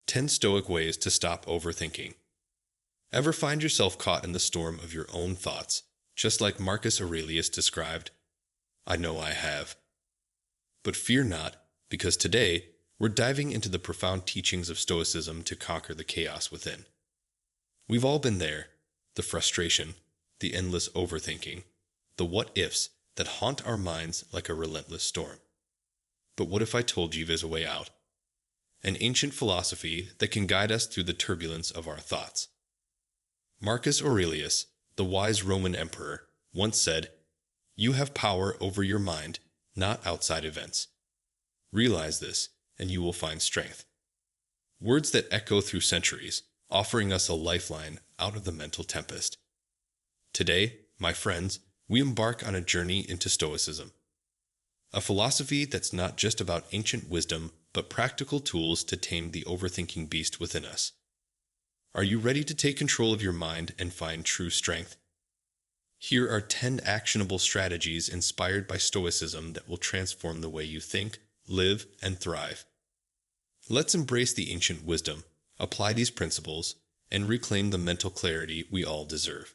10 Stoic Ways to Stop Overthinking. Ever find yourself caught in the storm of your own thoughts, just like Marcus Aurelius described? I know I have. But fear not, because today we're diving into the profound teachings of Stoicism to conquer the chaos within. We've all been there, the frustration, the endless overthinking, the what-ifs that haunt our minds like a relentless storm. But what if I told you there's a way out? An ancient philosophy that can guide us through the turbulence of our thoughts. Marcus Aurelius, the wise Roman emperor, once said, "You have power over your mind, not outside events. Realize this, and you will find strength." Words that echo through centuries, offering us a lifeline out of the mental tempest. Today, my friends, we embark on a journey into Stoicism, a philosophy that's not just about ancient wisdom, but practical tools to tame the overthinking beast within us. Are you ready to take control of your mind and find true strength? Here are 10 actionable strategies inspired by Stoicism that will transform the way you think, live, and thrive. Let's embrace the ancient wisdom, apply these principles, and reclaim the mental clarity we all deserve.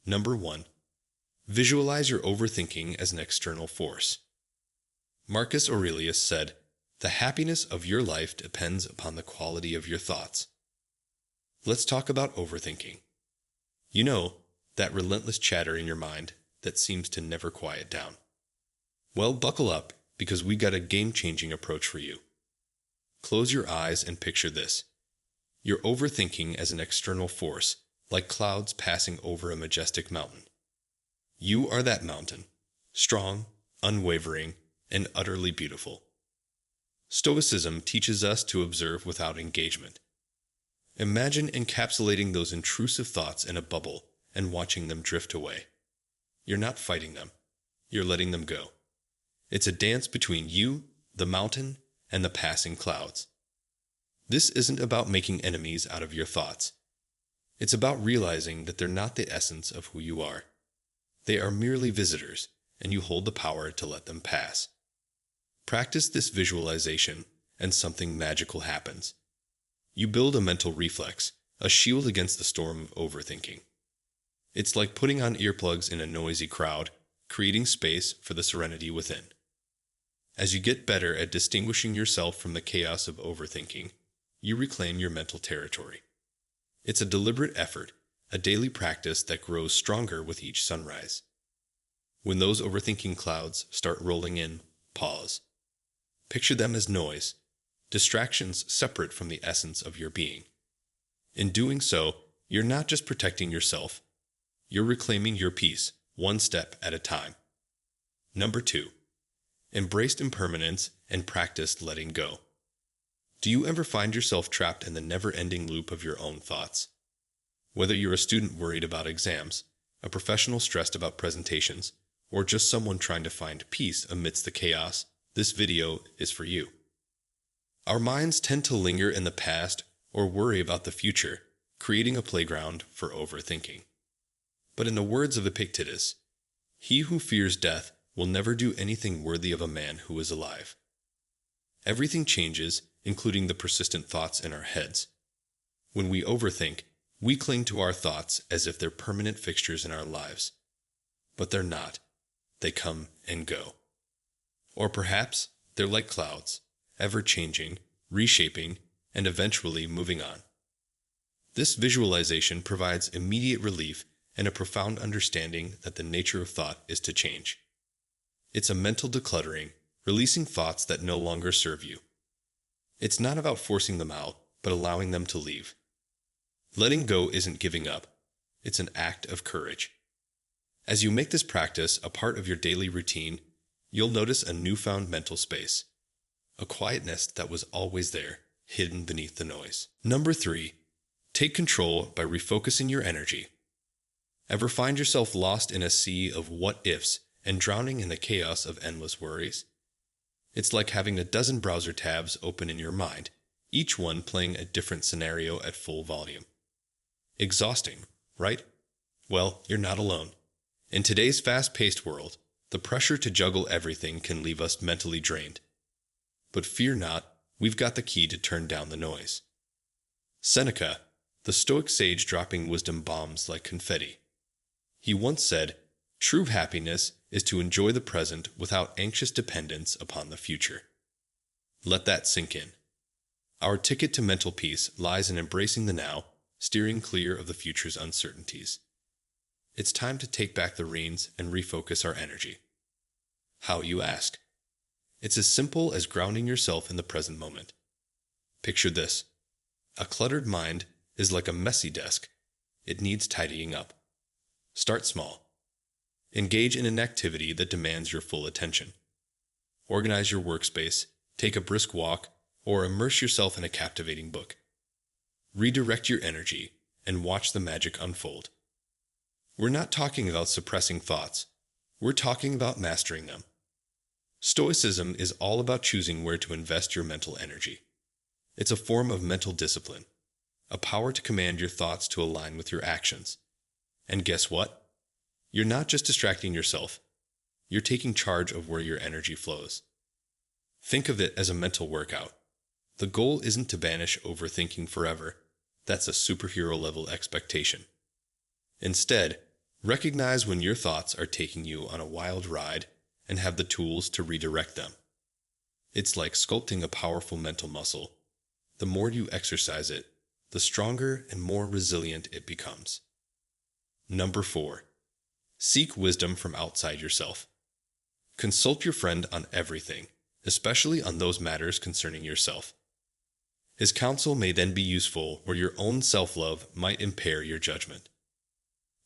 Number 1. Visualize your overthinking as an external force. Marcus Aurelius said, "The happiness of your life depends upon the quality of your thoughts." Let's talk about overthinking. You know, that relentless chatter in your mind that seems to never quiet down. Well, buckle up, because we got a game-changing approach for you. Close your eyes and picture this. You're overthinking as an external force, like clouds passing over a majestic mountain. You are that mountain, strong, unwavering, and utterly beautiful. Stoicism teaches us to observe without engagement. Imagine encapsulating those intrusive thoughts in a bubble and watching them drift away. You're not fighting them. You're letting them go. It's a dance between you, the mountain, and the passing clouds. This isn't about making enemies out of your thoughts. It's about realizing that they're not the essence of who you are. They are merely visitors, and you hold the power to let them pass. Practice this visualization, and something magical happens. You build a mental reflex, a shield against the storm of overthinking. It's like putting on earplugs in a noisy crowd, creating space for the serenity within. As you get better at distinguishing yourself from the chaos of overthinking, you reclaim your mental territory. It's a deliberate effort, a daily practice that grows stronger with each sunrise. When those overthinking clouds start rolling in, pause. Picture them as noise, distractions separate from the essence of your being. In doing so, you're not just protecting yourself, you're reclaiming your peace, one step at a time. Number 2. Embrace impermanence and practice letting go. Do you ever find yourself trapped in the never-ending loop of your own thoughts? Whether you're a student worried about exams, a professional stressed about presentations, or just someone trying to find peace amidst the chaos, this video is for you. Our minds tend to linger in the past or worry about the future, creating a playground for overthinking. But in the words of Epictetus, "He who fears death will never do anything worthy of a man who is alive." Everything changes, including the persistent thoughts in our heads. When we overthink, we cling to our thoughts as if they're permanent fixtures in our lives. But they're not. They come and go. Or perhaps they're like clouds, ever-changing, reshaping, and eventually moving on. This visualization provides immediate relief and a profound understanding that the nature of thought is to change. It's a mental decluttering, releasing thoughts that no longer serve you. It's not about forcing them out, but allowing them to leave. Letting go isn't giving up. It's an act of courage. As you make this practice a part of your daily routine, you'll notice a newfound mental space, a quietness that was always there, hidden beneath the noise. Number 3. Take control by refocusing your energy. Ever find yourself lost in a sea of what-ifs and drowning in the chaos of endless worries? It's like having a dozen browser tabs open in your mind, each one playing a different scenario at full volume. Exhausting, right? Well, you're not alone. In today's fast-paced world, the pressure to juggle everything can leave us mentally drained. But fear not, we've got the key to turn down the noise. Seneca, the Stoic sage dropping wisdom bombs like confetti. He once said, "True happiness is to enjoy the present without anxious dependence upon the future." Let that sink in. Our ticket to mental peace lies in embracing the now, steering clear of the future's uncertainties. It's time to take back the reins and refocus our energy. How, you ask? It's as simple as grounding yourself in the present moment. Picture this. A cluttered mind is like a messy desk. It needs tidying up. Start small. Engage in an activity that demands your full attention. Organize your workspace, take a brisk walk, or immerse yourself in a captivating book. Redirect your energy and watch the magic unfold. We're not talking about suppressing thoughts. We're talking about mastering them. Stoicism is all about choosing where to invest your mental energy. It's a form of mental discipline, a power to command your thoughts to align with your actions. And guess what? You're not just distracting yourself. You're taking charge of where your energy flows. Think of it as a mental workout. The goal isn't to banish overthinking forever. That's a superhero-level expectation. Instead, recognize when your thoughts are taking you on a wild ride and have the tools to redirect them. It's like sculpting a powerful mental muscle. The more you exercise it, the stronger and more resilient it becomes. Number 4. Seek wisdom from outside yourself. Consult your friend on everything, especially on those matters concerning yourself. His counsel may then be useful where your own self-love might impair your judgment.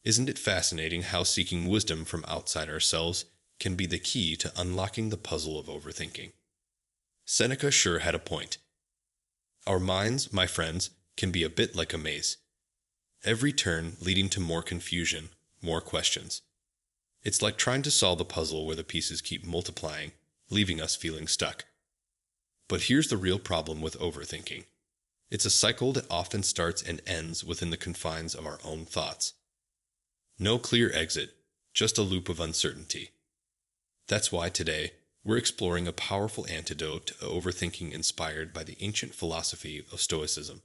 Isn't it fascinating how seeking wisdom from outside ourselves can be the key to unlocking the puzzle of overthinking? Seneca sure had a point. Our minds, my friends, can be a bit like a maze. Every turn leading to more confusion, more questions. It's like trying to solve a puzzle where the pieces keep multiplying, leaving us feeling stuck. But here's the real problem with overthinking. It's a cycle that often starts and ends within the confines of our own thoughts. No clear exit, just a loop of uncertainty. That's why today, we're exploring a powerful antidote to overthinking inspired by the ancient philosophy of Stoicism.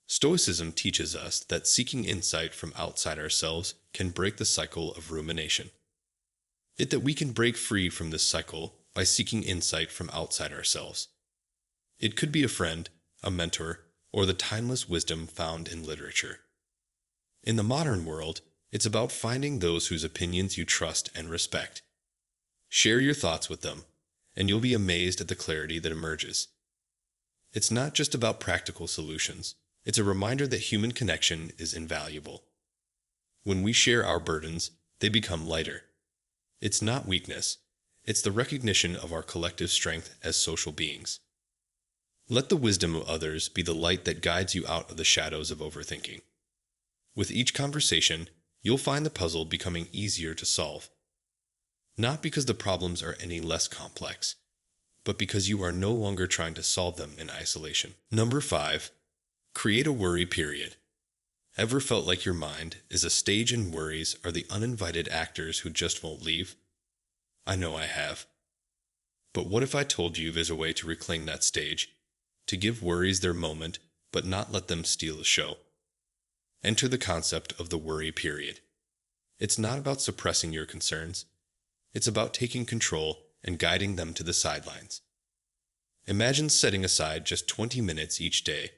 Stoicism teaches us that seeking insight from outside ourselves can break the cycle of rumination. That we can break free from this cycle by seeking insight from outside ourselves. It could be a friend, a mentor, or the timeless wisdom found in literature. In the modern world, it's about finding those whose opinions you trust and respect. Share your thoughts with them, and you'll be amazed at the clarity that emerges. It's not just about practical solutions. It's a reminder that human connection is invaluable. When we share our burdens, they become lighter. It's not weakness. It's the recognition of our collective strength as social beings. Let the wisdom of others be the light that guides you out of the shadows of overthinking. With each conversation, you'll find the puzzle becoming easier to solve. Not because the problems are any less complex, but because you are no longer trying to solve them in isolation. Number 5. Create a worry period. Ever felt like your mind is a stage and worries are the uninvited actors who just won't leave? I know I have. But what if I told you there's a way to reclaim that stage, to give worries their moment, but not let them steal the show? Enter the concept of the worry period. It's not about suppressing your concerns. It's about taking control and guiding them to the sidelines. Imagine setting aside just 20 minutes each day,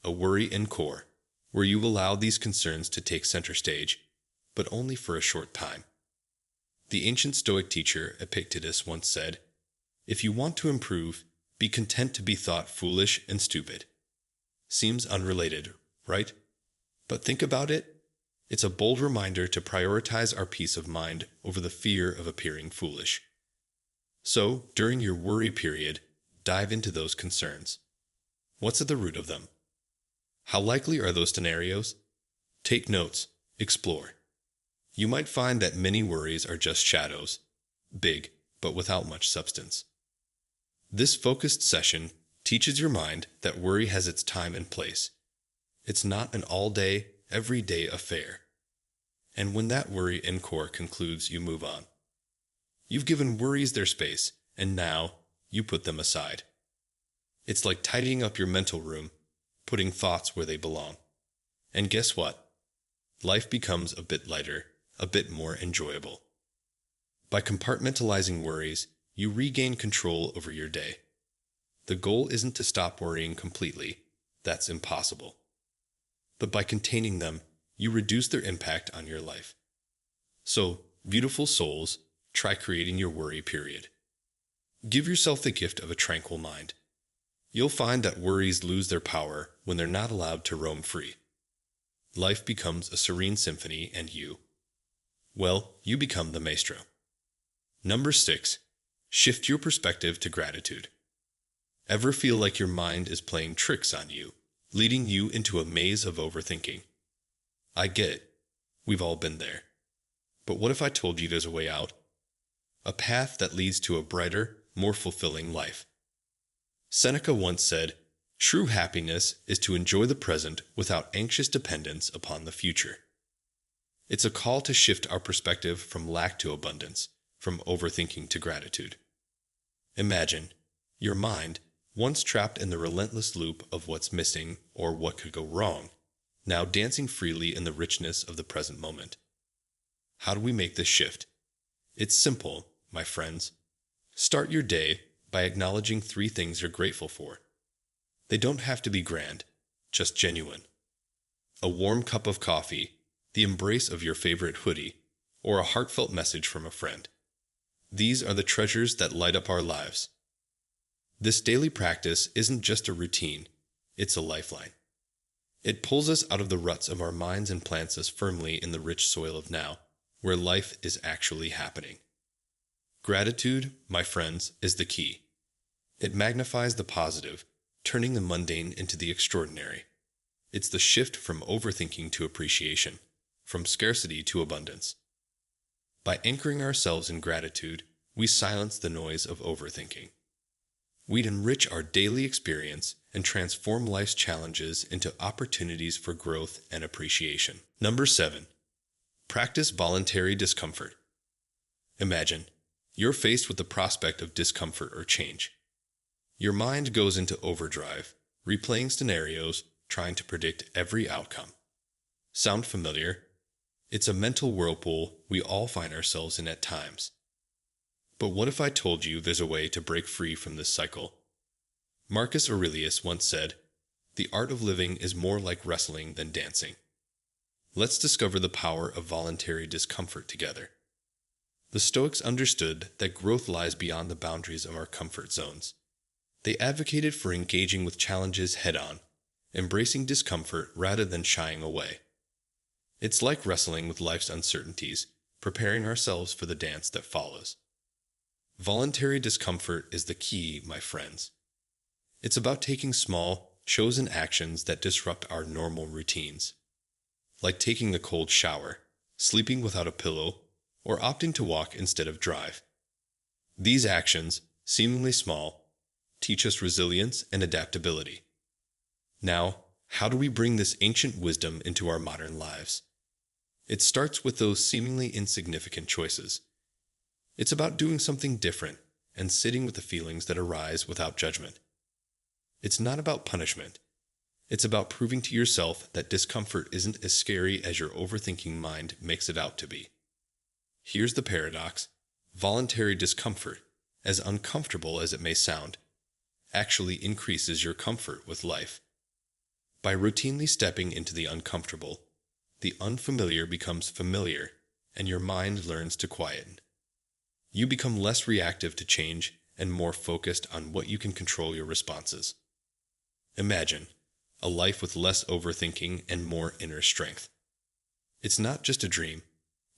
a worry encore, where you allow these concerns to take center stage, but only for a short time. The ancient Stoic teacher Epictetus once said, "If you want to improve, be content to be thought foolish and stupid." Seems unrelated, right? But think about it. It's a bold reminder to prioritize our peace of mind over the fear of appearing foolish. So, during your worry period, dive into those concerns. What's at the root of them? How likely are those scenarios? Take notes, explore. You might find that many worries are just shadows, big, but without much substance. This focused session teaches your mind that worry has its time and place. It's not an all-day, everyday affair. And when that worry encore concludes, you move on. You've given worries their space, and now you put them aside. It's like tidying up your mental room, putting thoughts where they belong. And guess what? Life becomes a bit lighter, a bit more enjoyable. By compartmentalizing worries, you regain control over your day. The goal isn't to stop worrying completely. That's impossible. But by containing them, you reduce their impact on your life. So, beautiful souls, try creating your worry period. Give yourself the gift of a tranquil mind. You'll find that worries lose their power when they're not allowed to roam free. Life becomes a serene symphony and you become the maestro. Number 6. Shift your perspective to gratitude. Ever feel like your mind is playing tricks on you, leading you into a maze of overthinking? I get it. We've all been there. But what if I told you there's a way out? A path that leads to a brighter, more fulfilling life. Seneca once said, "True happiness is to enjoy the present without anxious dependence upon the future." It's a call to shift our perspective from lack to abundance, from overthinking to gratitude. Imagine your mind, once trapped in the relentless loop of what's missing or what could go wrong, now dancing freely in the richness of the present moment. How do we make this shift? It's simple, my friends. Start your day by acknowledging 3 things you're grateful for. They don't have to be grand, just genuine. A warm cup of coffee, the embrace of your favorite hoodie, or a heartfelt message from a friend. These are the treasures that light up our lives. This daily practice isn't just a routine, it's a lifeline. It pulls us out of the ruts of our minds and plants us firmly in the rich soil of now, where life is actually happening. Gratitude, my friends, is the key. It magnifies the positive, turning the mundane into the extraordinary. It's the shift from overthinking to appreciation, from scarcity to abundance. By anchoring ourselves in gratitude, we silence the noise of overthinking. We'd enrich our daily experience and transform life's challenges into opportunities for growth and appreciation. Number 7. Practice voluntary discomfort. Imagine you're faced with the prospect of discomfort or change. Your mind goes into overdrive, replaying scenarios, trying to predict every outcome. Sound familiar? It's a mental whirlpool we all find ourselves in at times. But what if I told you there's a way to break free from this cycle? Marcus Aurelius once said, "The art of living is more like wrestling than dancing." Let's discover the power of voluntary discomfort together. The Stoics understood that growth lies beyond the boundaries of our comfort zones. They advocated for engaging with challenges head-on, embracing discomfort rather than shying away. It's like wrestling with life's uncertainties, preparing ourselves for the dance that follows. Voluntary discomfort is the key, my friends. It's about taking small, chosen actions that disrupt our normal routines. Like taking a cold shower, sleeping without a pillow, or opting to walk instead of drive. These actions, seemingly small, teach us resilience and adaptability. Now, how do we bring this ancient wisdom into our modern lives? It starts with those seemingly insignificant choices. It's about doing something different and sitting with the feelings that arise without judgment. It's not about punishment. It's about proving to yourself that discomfort isn't as scary as your overthinking mind makes it out to be. Here's the paradox. Voluntary discomfort, as uncomfortable as it may sound, actually increases your comfort with life. By routinely stepping into the uncomfortable, the unfamiliar becomes familiar, and your mind learns to quieten. You become less reactive to change and more focused on what you can control your responses. Imagine a life with less overthinking and more inner strength. It's not just a dream,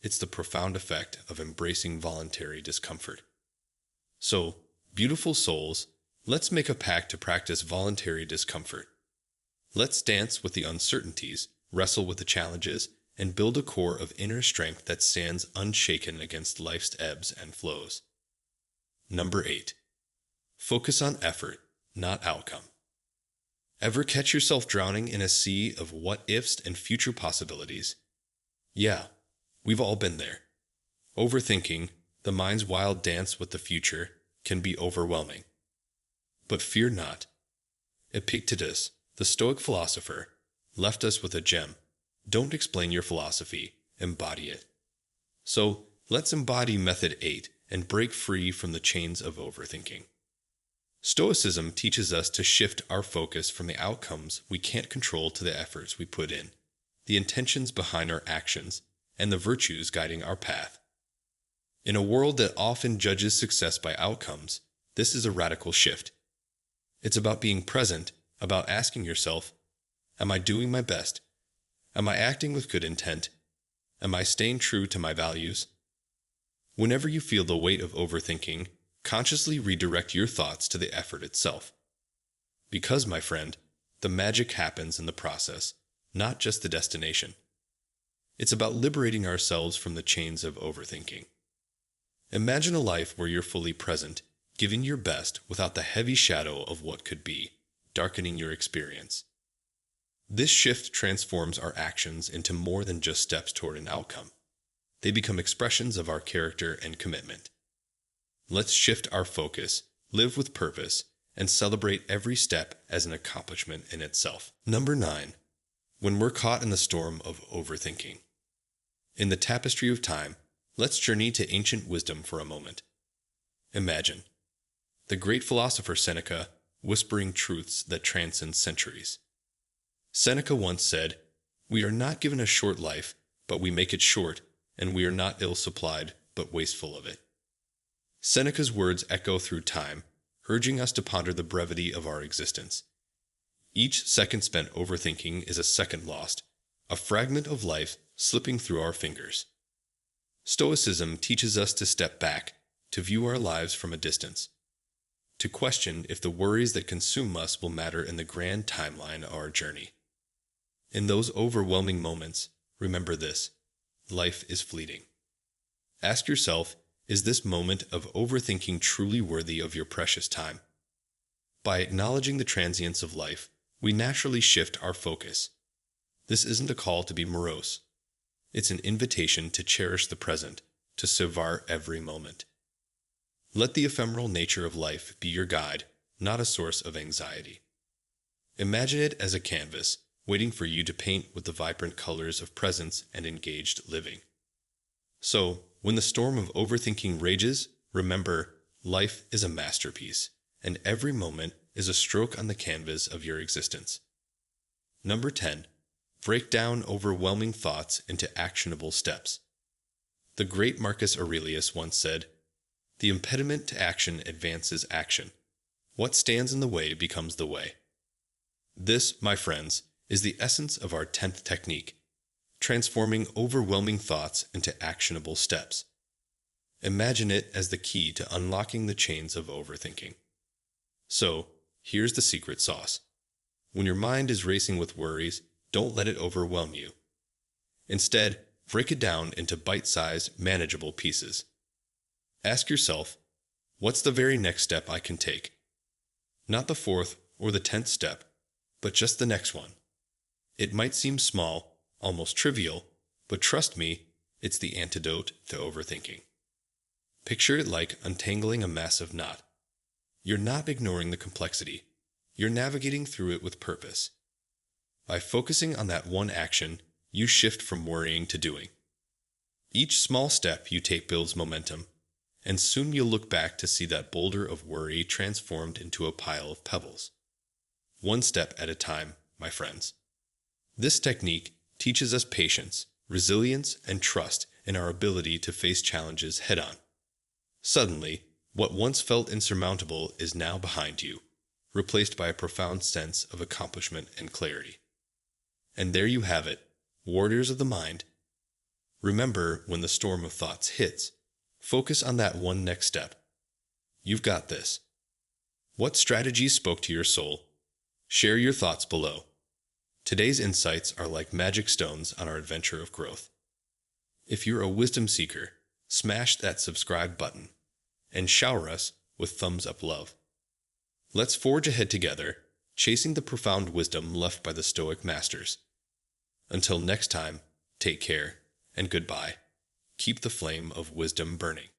it's the profound effect of embracing voluntary discomfort. So, beautiful souls, let's make a pact to practice voluntary discomfort. Let's dance with the uncertainties, wrestle with the challenges, and build a core of inner strength that stands unshaken against life's ebbs and flows. Number 8. Focus on effort, not outcome. Ever catch yourself drowning in a sea of what-ifs and future possibilities? Yeah, we've all been there. Overthinking, the mind's wild dance with the future, can be overwhelming. But fear not. Epictetus, the Stoic philosopher, left us with a gem. Don't explain your philosophy, embody it. So, let's embody Method 8 and break free from the chains of overthinking. Stoicism teaches us to shift our focus from the outcomes we can't control to the efforts we put in, the intentions behind our actions, and the virtues guiding our path. In a world that often judges success by outcomes, this is a radical shift. It's about being present, about asking yourself, am I doing my best? Am I acting with good intent? Am I staying true to my values? Whenever you feel the weight of overthinking, consciously redirect your thoughts to the effort itself. Because, my friend, the magic happens in the process, not just the destination. It's about liberating ourselves from the chains of overthinking. Imagine a life where you're fully present, giving your best without the heavy shadow of what could be, darkening your experience. This shift transforms our actions into more than just steps toward an outcome. They become expressions of our character and commitment. Let's shift our focus, live with purpose, and celebrate every step as an accomplishment in itself. Number 9. When we're caught in the storm of overthinking. In the tapestry of time, let's journey to ancient wisdom for a moment. Imagine the great philosopher Seneca whispering truths that transcend centuries. Seneca once said, "We are not given a short life, but we make it short, and we are not ill-supplied, but wasteful of it." Seneca's words echo through time, urging us to ponder the brevity of our existence. Each second spent overthinking is a second lost, a fragment of life slipping through our fingers. Stoicism teaches us to step back, to view our lives from a distance, to question if the worries that consume us will matter in the grand timeline of our journey. In those overwhelming moments, remember this: life is fleeting. Ask yourself, is this moment of overthinking truly worthy of your precious time? By acknowledging the transience of life, we naturally shift our focus. This isn't a call to be morose. It's an invitation to cherish the present, to savor every moment. Let the ephemeral nature of life be your guide, not a source of anxiety. Imagine it as a canvas, waiting for you to paint with the vibrant colors of presence and engaged living. So, when the storm of overthinking rages, remember, life is a masterpiece, and every moment is a stroke on the canvas of your existence. Number 10. Break down overwhelming thoughts into actionable steps. The great Marcus Aurelius once said, "The impediment to action advances action. What stands in the way becomes the way." This, my friends, is the essence of our 10th technique, transforming overwhelming thoughts into actionable steps. Imagine it as the key to unlocking the chains of overthinking. So, here's the secret sauce. When your mind is racing with worries, don't let it overwhelm you. Instead, break it down into bite-sized, manageable pieces. Ask yourself, what's the very next step I can take? Not the 4th or the 10th step, but just the next one. It might seem small, almost trivial, but trust me, it's the antidote to overthinking. Picture it like untangling a massive knot. You're not ignoring the complexity. You're navigating through it with purpose. By focusing on that one action, you shift from worrying to doing. Each small step you take builds momentum, and soon you'll look back to see that boulder of worry transformed into a pile of pebbles. One step at a time, my friends. This technique teaches us patience, resilience, and trust in our ability to face challenges head-on. Suddenly, what once felt insurmountable is now behind you, replaced by a profound sense of accomplishment and clarity. And there you have it, warriors of the mind. Remember, when the storm of thoughts hits, focus on that one next step. You've got this. What strategies spoke to your soul? Share your thoughts below. Today's insights are like magic stones on our adventure of growth. If you're a wisdom seeker, smash that subscribe button and shower us with thumbs up love. Let's forge ahead together, chasing the profound wisdom left by the Stoic masters. Until next time, take care and goodbye. Keep the flame of wisdom burning.